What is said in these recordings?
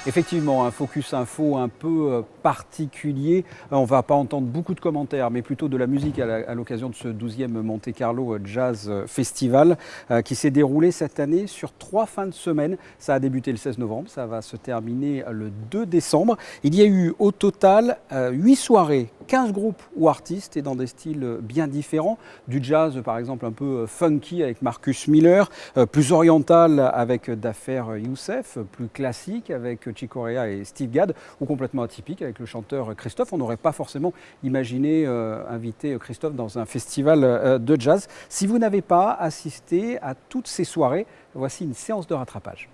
Effectivement, un focus info un peu particulier. On ne va pas entendre beaucoup de commentaires, mais plutôt de la musique à l'occasion de ce 12e Monte Carlo Jazz Festival qui s'est déroulé cette année sur 3 fins de semaine. Ça a débuté le 16 novembre, ça va se terminer le 2 décembre. Il y a eu au total 8 soirées, 15 groupes ou artistes et dans des styles bien différents. Du jazz par exemple un peu funky avec Marcus Miller, plus oriental avec Dafer Youssef, plus classique avec Chick Corea et Steve Gadd, ou complètement atypique avec le chanteur Christophe. On n'aurait pas forcément imaginé inviter Christophe dans un festival de jazz. Si vous n'avez pas assisté à toutes ces soirées, voici une séance de rattrapage.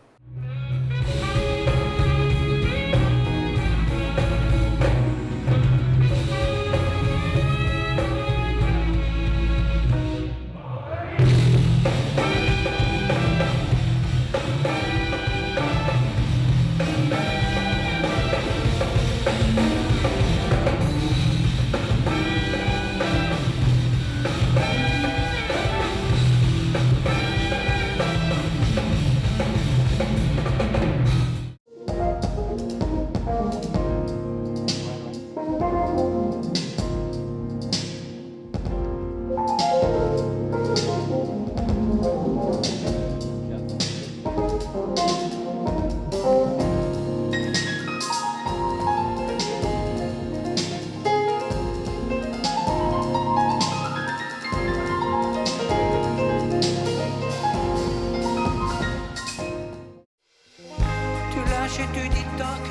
Et tu dis toc,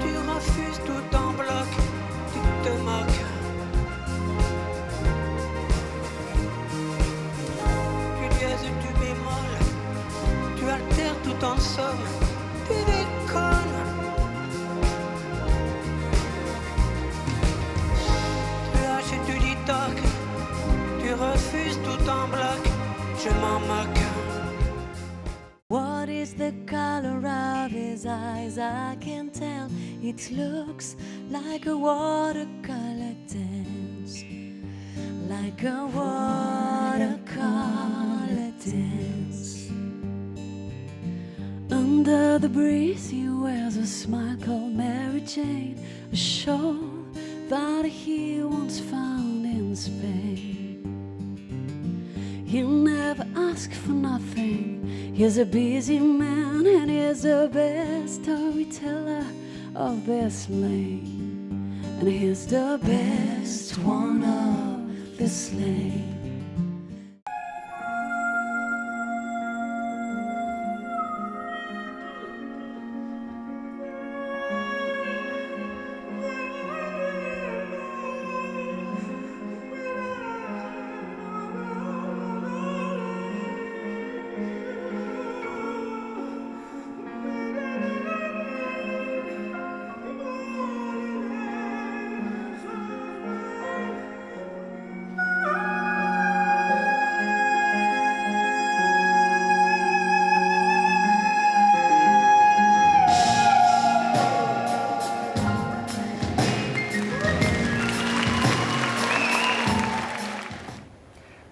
tu refuses tout en bloc, tu te moques. Tu dièses et tu bémol, tu altères tout en somme, tu déconnes. Tu lâches et tu dis toc, tu refuses tout en bloc, je m'en moque. What is the color of his eyes? I can tell. It looks like a watercolor dance. Like a watercolor dance. Under the breeze he wears a smile called Mary Jane, a shawl that he once found in Spain. He'll never ask for nothing. He's a busy man and he's the best storyteller of this lane. And he's the best one of this lane.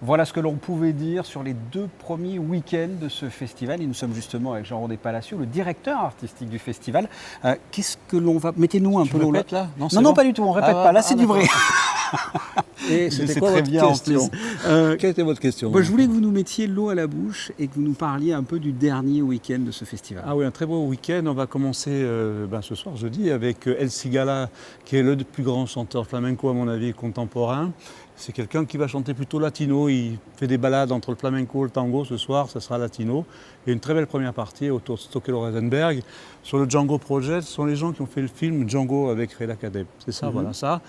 Voilà ce que l'on pouvait dire sur les 2 premiers week-ends de ce festival. Et nous sommes justement avec Jean-Rodé Palacio, le directeur artistique du festival. Qu'est-ce que l'on va... Mettez-nous un peu l'eau là. Non, Non, pas du tout, on ne répète pas. Là, c'est du vrai. Et c'était quoi votre question? Quelle était votre question? Je voulais que vous nous mettiez l'eau à la bouche et que vous nous parliez un peu du dernier week-end de ce festival. Ah oui, un très beau week-end. On va commencer ce soir, jeudi, avec El Cigala, qui est le plus grand chanteur flamenco, à mon avis, contemporain. C'est quelqu'un qui va chanter plutôt latino. Il fait des balades entre le flamenco et le tango. Ce soir, ça sera latino. Et une très belle première partie autour de Stockel Rosenberg. Sur le Django Project, ce sont les gens qui ont fait le film Django avec Reda Kadeb. C'est ça, voilà ça.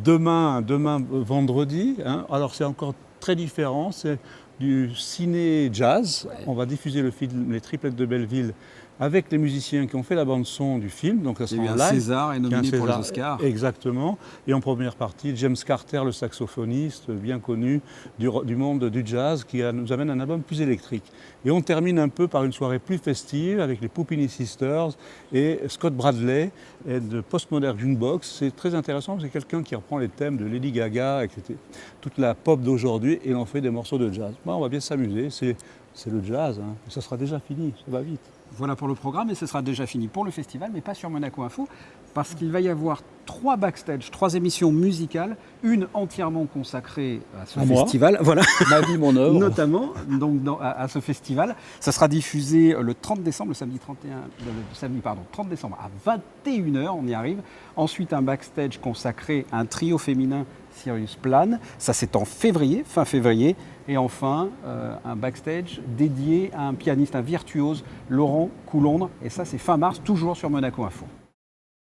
Demain vendredi, hein, alors c'est encore très différent, c'est du ciné-jazz. Ouais. On va diffuser le film Les Triplettes de Belleville avec les musiciens qui ont fait la bande-son du film. Donc ça sera en live. César est nominé pour les Oscars. Exactement. Et en première partie, James Carter, le saxophoniste bien connu du monde du jazz, qui nous amène un album plus électrique. Et on termine un peu par une soirée plus festive avec les Puppini Sisters et Scott Bradley et de Postmodern Jukebox. C'est très intéressant, c'est quelqu'un qui reprend les thèmes de Lady Gaga, etc., toute la pop d'aujourd'hui, et il en fait des morceaux de jazz. Bon, on va bien s'amuser, c'est le jazz, hein. Ça sera déjà fini, ça va vite. Voilà pour le programme et ce sera déjà fini pour le festival, mais pas sur Monaco Info, parce qu'il va y avoir 3 backstage, 3 émissions musicales, une entièrement consacrée à ce festival, voilà, Ma vie, mon œuvre. notamment donc à ce festival. Ça sera diffusé le 30 décembre, le samedi 30 décembre à 21h, on y arrive. Ensuite, un backstage consacré à un trio féminin, Sirius Plan, ça c'est en février, fin février. Et enfin, un backstage dédié à un pianiste, un virtuose, Laurent Coulondre. Et ça, c'est fin mars, toujours sur Monaco Info.